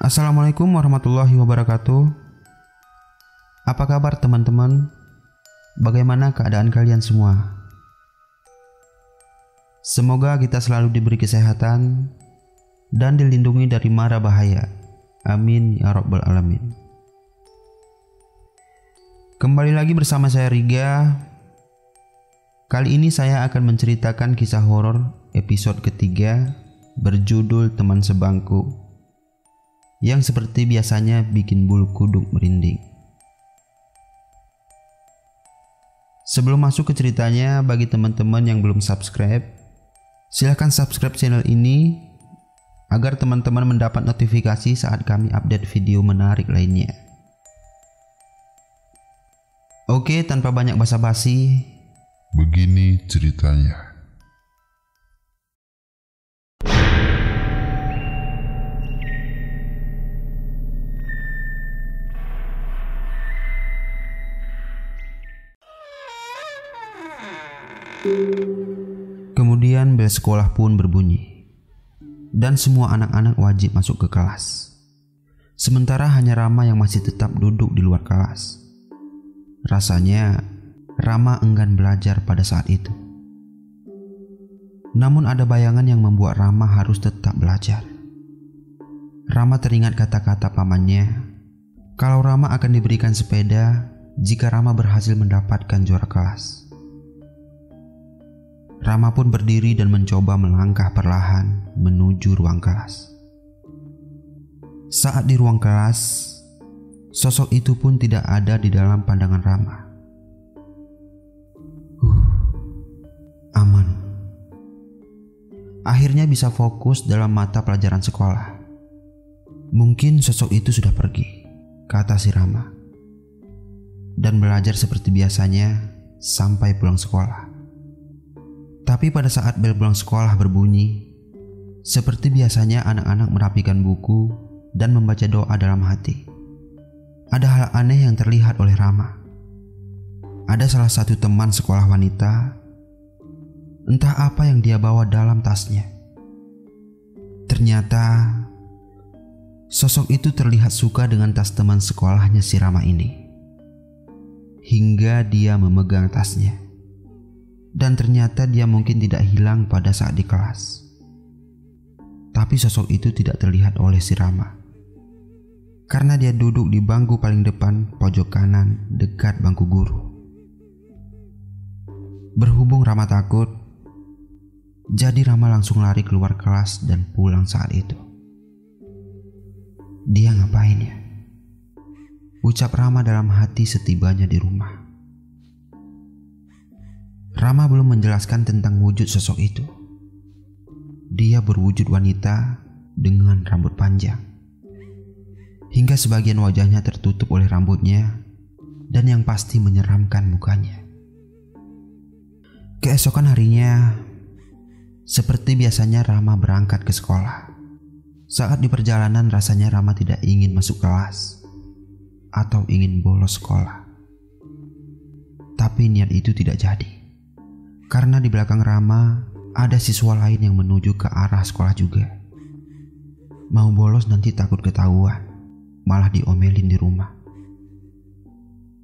Assalamualaikum warahmatullahi wabarakatuh. Apa kabar teman-teman? Bagaimana keadaan kalian semua? Semoga kita selalu diberi kesehatan dan dilindungi dari mara bahaya. Amin ya rabbal alamin. Kembali lagi bersama saya Riga. Kali ini saya akan menceritakan kisah horor episode ketiga berjudul Teman Sebangku, yang seperti biasanya bikin bulu kuduk merinding. Sebelum masuk ke ceritanya, bagi teman-teman yang belum subscribe, silahkan subscribe channel ini agar teman-teman mendapat notifikasi saat kami update video menarik lainnya. Oke, tanpa banyak basa-basi, begini ceritanya. Kemudian bel sekolah pun berbunyi, dan semua anak-anak wajib masuk ke kelas. Sementara hanya Rama yang masih tetap duduk di luar kelas. Rasanya Rama enggan belajar pada saat itu. Namun ada bayangan yang membuat Rama harus tetap belajar. Rama teringat kata-kata pamannya kalau Rama akan diberikan sepeda jika Rama berhasil mendapatkan juara kelas. Rama pun berdiri dan mencoba melangkah perlahan menuju ruang kelas. Saat di ruang kelas, sosok itu pun tidak ada di dalam pandangan Rama. Aman. Akhirnya bisa fokus dalam mata pelajaran sekolah. Mungkin sosok itu sudah pergi, kata si Rama, dan belajar seperti biasanya sampai pulang sekolah. Tapi pada saat bel pulang sekolah berbunyi, seperti biasanya anak-anak merapikan buku dan membaca doa dalam hati. Ada hal aneh yang terlihat oleh Rama. Ada salah satu teman sekolah wanita, entah apa yang dia bawa dalam tasnya. Ternyata sosok itu terlihat suka dengan tas teman sekolahnya si Rama ini, hingga dia memegang tasnya. Dan ternyata dia mungkin tidak hilang pada saat di kelas. Tapi sosok itu tidak terlihat oleh si Rama, karena dia duduk di bangku paling depan pojok kanan dekat bangku guru. Berhubung Rama takut, jadi Rama langsung lari keluar kelas dan pulang saat itu. Dia ngapain ya? Ucap Rama dalam hati setibanya di rumah. Rama belum menjelaskan tentang wujud sosok itu. Dia berwujud wanita dengan rambut panjang, hingga sebagian wajahnya tertutup oleh rambutnya, dan yang pasti menyeramkan mukanya. Keesokan harinya, seperti biasanya Rama berangkat ke sekolah. Saat di perjalanan rasanya Rama tidak ingin masuk kelas atau ingin bolos sekolah. Tapi niat itu tidak jadi. Karena di belakang Rama ada siswa lain yang menuju ke arah sekolah juga. Mau bolos nanti takut ketahuan, malah diomelin di rumah.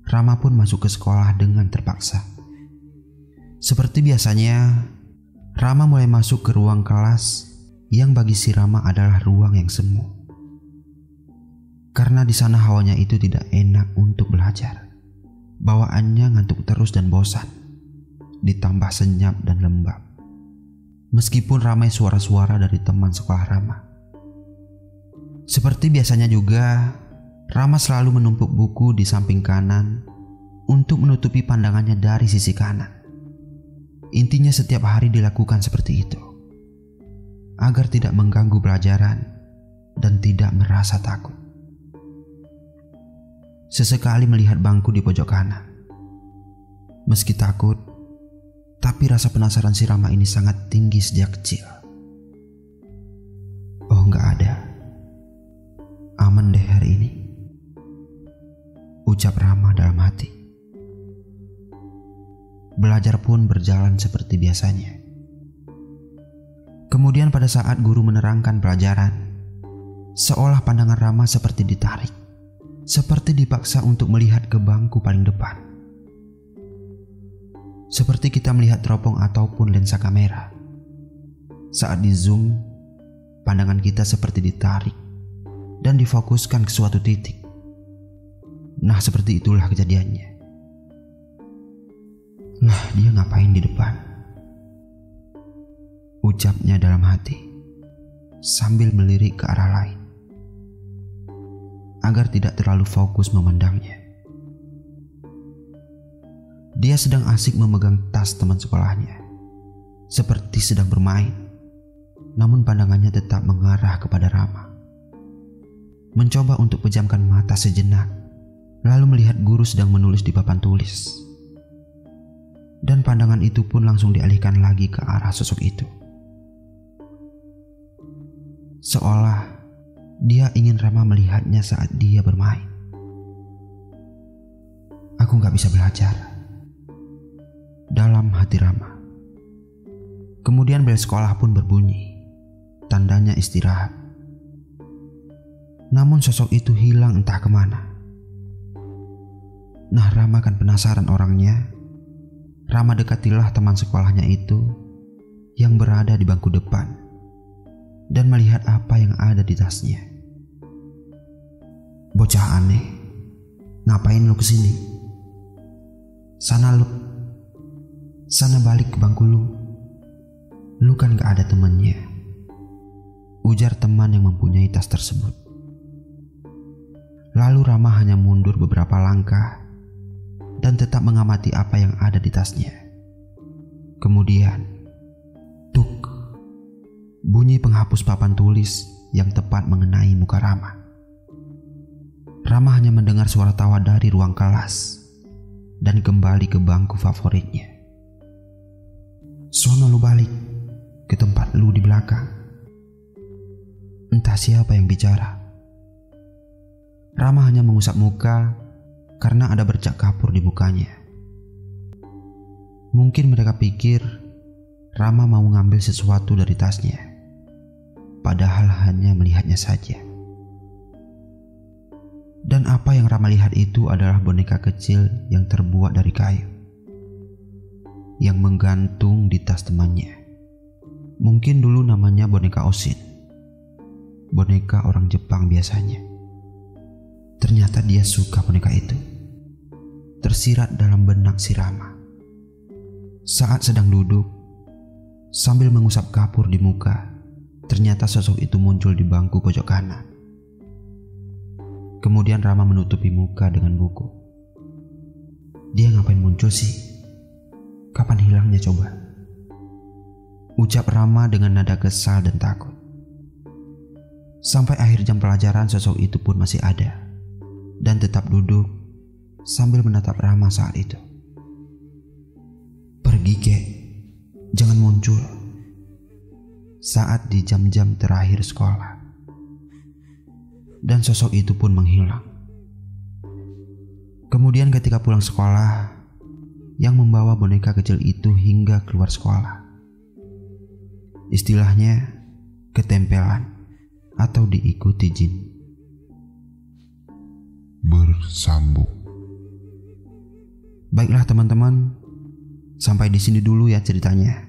Rama pun masuk ke sekolah dengan terpaksa. Seperti biasanya, Rama mulai masuk ke ruang kelas yang bagi si Rama adalah ruang yang semu. Karena di sana hawanya itu tidak enak untuk belajar. Bawaannya ngantuk terus dan bosan, ditambah senyap dan lembab. Meskipun ramai suara-suara dari teman sekolah Rama. Seperti biasanya juga, Rama selalu menumpuk buku di samping kanan untuk menutupi pandangannya dari sisi kanan. Intinya setiap hari dilakukan seperti itu, agar tidak mengganggu pelajaran dan tidak merasa takut. Sesekali melihat bangku di pojok kanan. Meski takut, tapi rasa penasaran si Rama ini sangat tinggi sejak kecil. Oh, nggak ada. Aman deh hari ini, ucap Rama dalam hati. Belajar pun berjalan seperti biasanya. Kemudian pada saat guru menerangkan pelajaran, Seolah pandangan Rama seperti ditarik, seperti dipaksa untuk melihat ke bangku paling depan. Seperti kita melihat teropong ataupun lensa kamera. Saat di zoom, pandangan kita seperti ditarik dan difokuskan ke suatu titik. Nah, seperti itulah kejadiannya. Lah, dia ngapain di depan? Ucapnya dalam hati, sambil melirik ke arah lain, agar tidak terlalu fokus memandangnya. Dia sedang asik memegang tas teman sekolahnya, seperti sedang bermain, namun pandangannya tetap mengarah kepada Rama. Mencoba untuk pejamkan mata sejenak, lalu melihat guru sedang menulis di papan tulis. Dan pandangan itu pun langsung dialihkan lagi ke arah sosok itu. Seolah dia ingin Rama melihatnya saat dia bermain. Aku gak bisa belajar, dalam hati Rama. Kemudian bel sekolah pun berbunyi, tandanya istirahat. Namun sosok itu hilang entah kemana. Nah, Rama kan penasaran orangnya. Rama dekatilah teman sekolahnya itu yang berada di bangku depan dan melihat apa yang ada di tasnya. Bocah aneh, ngapain lu kesini? Sana balik ke bangku lu. Lu kan gak ada temannya, ujar teman yang mempunyai tas tersebut. Lalu Rama hanya mundur beberapa langkah dan tetap mengamati apa yang ada di tasnya. Kemudian, tuk, bunyi penghapus papan tulis yang tepat mengenai muka Rama. Rama hanya mendengar suara tawa dari ruang kelas dan kembali ke bangku favoritnya. Sono lu balik ke tempat lu di belakang. Entah siapa yang bicara. Rama hanya mengusap muka karena ada bercak kapur di mukanya. Mungkin mereka pikir Rama mau ngambil sesuatu dari tasnya, padahal hanya melihatnya saja. Dan apa yang Rama lihat itu adalah boneka kecil yang terbuat dari kayu, yang menggantung di tas temannya. Mungkin dulu namanya boneka Osin, boneka orang Jepang biasanya. Ternyata dia suka boneka itu. Tersirat dalam benak si Rama. Saat sedang duduk, sambil mengusap kapur di muka, ternyata sosok itu muncul di bangku pojok kanan. Kemudian Rama menutupi muka dengan buku. Dia ngapain muncul sih? Kapan hilangnya coba? Ucap Rama dengan nada kesal dan takut. Sampai akhir jam pelajaran sosok itu pun masih ada dan tetap duduk sambil menatap Rama saat itu. Pergi kek, jangan muncul. Saat di jam-jam terakhir sekolah. Dan sosok itu pun menghilang. Kemudian ketika pulang sekolah, yang membawa boneka kecil itu hingga keluar sekolah. Istilahnya ketempelan atau diikuti jin. Bersambung. Baiklah teman-teman, sampai di sini dulu ya ceritanya.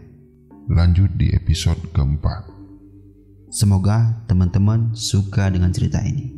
Lanjut di episode keempat. Semoga teman-teman suka dengan cerita ini.